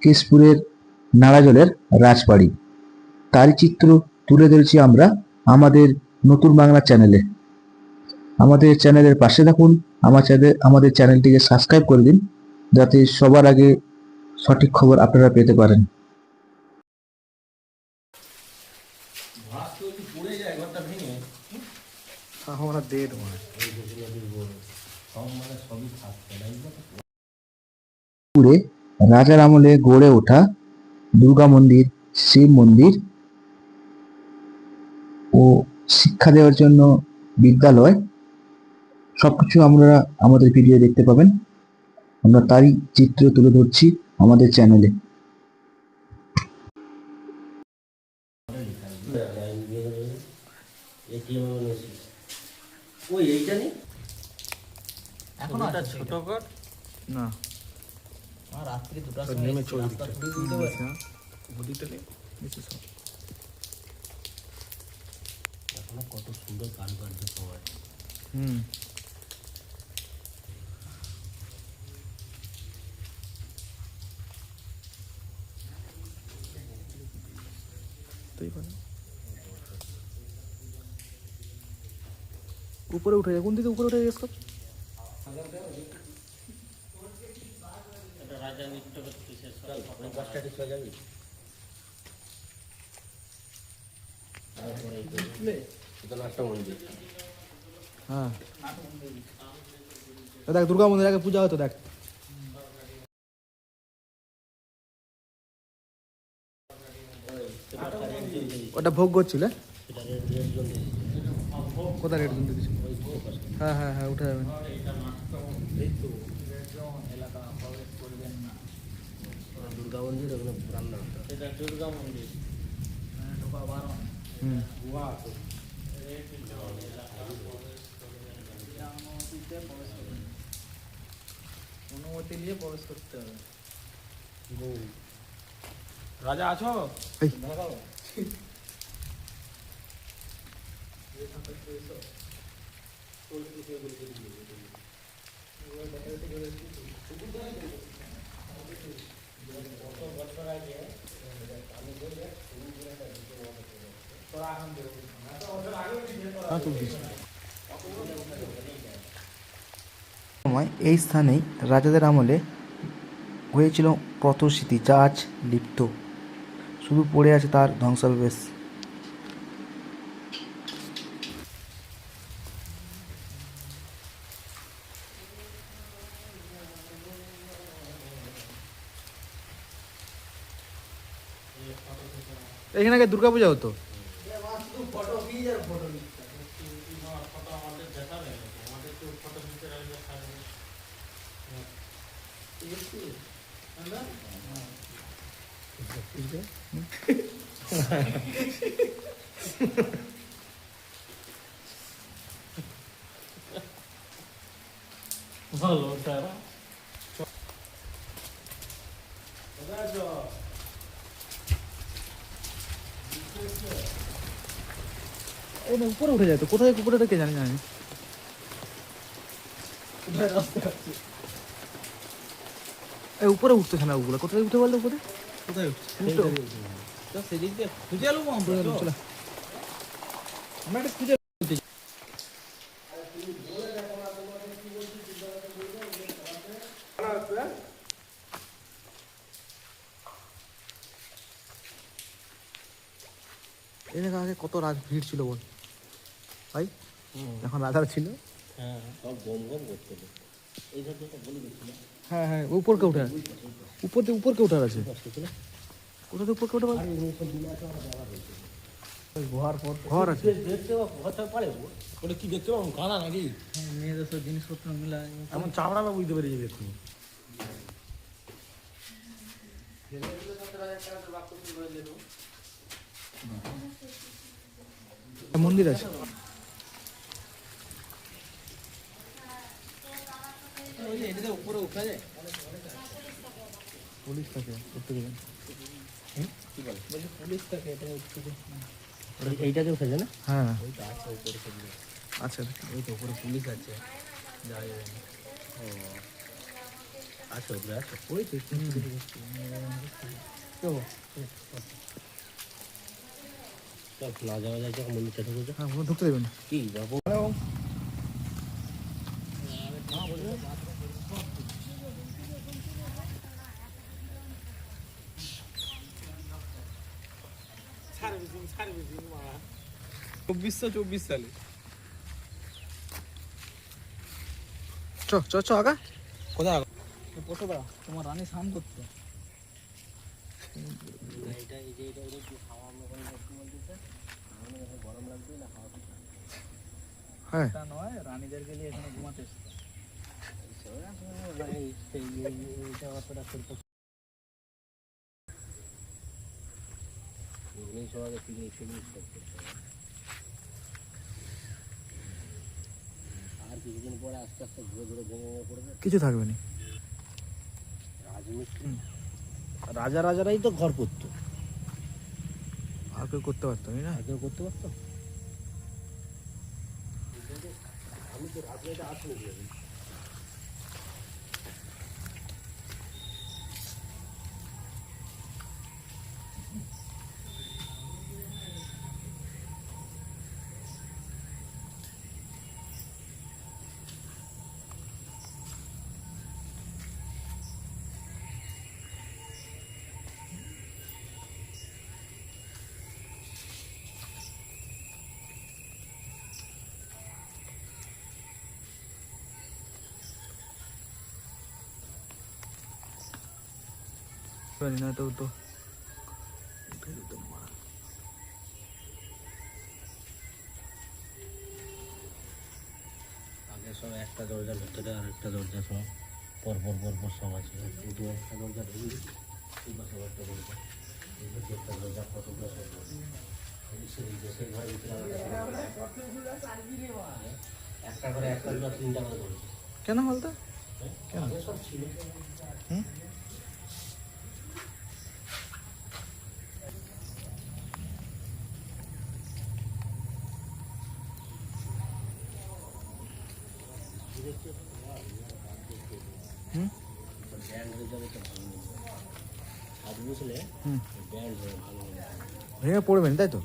কেশপুরের নাড়াজলের রাজবাড়ি, তারই চিত্র তুলে ধরেছি আমরা আমাদের নতুন বাংলা চ্যানেলে। আমাদের চ্যানেলের পাশে থাকুন, আমাদের চ্যানেলটিকে সাবস্ক্রাইব করে দিন, যাতে সবার আগে সঠিক খবর আপনারা পেতে পারেন। পুরে রাজার আমলে গড়ে ওঠা দুর্গা মন্দির, শিব মন্দির ও শিক্ষা দেওয়ার জন্য বিদ্যালয়, সবকিছু আমরা আমাদের ভিডিও দেখতে পাবেন। আমরা তারই চিত্র তুলে ধরছি আমাদের চ্যানেলে। ছোট ঘর না, রাত্রি দুটার সময় নেমে চলে কত সুন্দর কারুকার্য সবাই। উপরে উঠে যায়, কোন দিকে উপরে উঠে গেছ? রাজা নৃত্য করতে শেষ চলে যাবি। হ্যাঁ দেখ, দুর্গা মন্দির আগে পূজা হতো, দেখ ওটা ভোগ করছিল। কোথায় রেড জল দিয়েছিল? হ্যাঁ হ্যাঁ হ্যাঁ, উঠে যাবেন। দুর্গা মন্দির ওখানে রান্না হতো, এটা দুর্গা মন্দির। অনুমতি নিয়ে প্রবেশ করতে হবে। রাজা আছো? সময় এই স্থানেই রাজাদের আমলে হয়েছিল প্রতস্মৃতি, যা আজ লিপ্ত, শুধু পড়ে আছে তার ধ্বংসাবশেষ। এখানে আগে দুর্গা পূজা হতো। ভালো তারা উপরে উঠে যায় তো, কোথায় উপরে কে জানি জানি। উপরে উঠতেছে না ওগুলো, কোথায় উঠে বললো? উপরে কোথায় উঠছে? সেদিক দিয়ে খুঁজে এলো আমরা একটা খুঁজে। এই জায়গা আগে কত ভিড় ছিল বল ভাই, যখন রাজা ছিল। হ্যাঁ, সব গম গম করছিল। এই ধারটা বলে দিচ্ছিল। হ্যাঁ হ্যাঁ, উপরকে উঠে, উপরকে উঠার আছে। কোথাতে উপরকে উঠে বল? ঘর আছে, দেখতে ঘরটা পারে ওটা কি দেখতে পাবো? কানা নাকি? হ্যাঁ, মেয়েদের সব জিনিসপত্র মিলা এমন চামড়া না বুঝতে পেরে যাবে এক্ষুনি। মন্দির আছে। উপরে উঠা যায়, পুলিশ থাকে, উঠতে দেবেন। কি বলে পুলিশ থাকে, এটা উঠতে দেবে। এইটাতে উঠে যায় না? হ্যাঁ ওইটা আছে উপরে, আচ্ছা, ওই তো উপরে পুলিশ আছে, যাওয়া যাবে না। ও আছে ওপরে আছে। ওই তো চল না যাওয়া যায় যখন মন্দিরটা ঢুকেছে। হ্যাঁ ঢুকতে দেবেন কি বাবু? চব্বিশ সালে চ চ চ আগা কোথায়? কতটা তোমার রানী স্নান করতো এটা এই যে এটা কি খাওয়া মতন একটু বলতেছে, গরম লাগবে না খাওয়া? হ্যাঁ তা নয়, রানীদের গেলে এখানে ঘুমাতে এসছে। এইটা অতটা করতে সবাই পিকনিক ফিকনিক করতে হবে। আর কিছুদিন পরে আস্তে আস্তে ঘুরে ঘুরে ভেঙে ভেঙে পড়বে। কিছু থাকবে না রাজমিস্ত্রি রাজারাই তো ঘর করতো, আর কেউ করতে পারতো না আর কেউ করতে পারতো? আমি তো রাজবাড়িটা আসলে না তো তো আগে সব একটা দরজার ভিতরে আর একটা দরজা সব পরপর পরপর সব আছে। শুধু একটা দরজা ঢুকলি এই পাশে একটা দরজা, এই পাশে একটা দরজা, কতগুলো সব দেশের ঘরের ভিতরে একটা করে একটা দুটো তিনটা করে দরজা। কেন বলতো কেন সব ছিল? ব্যান্ড হয়ে যাবে তো ভালো নেই, আজ বুঝলে ব্যান্ড হয়ে ভালো নেই। ভেঙে পড়বেন তাই তো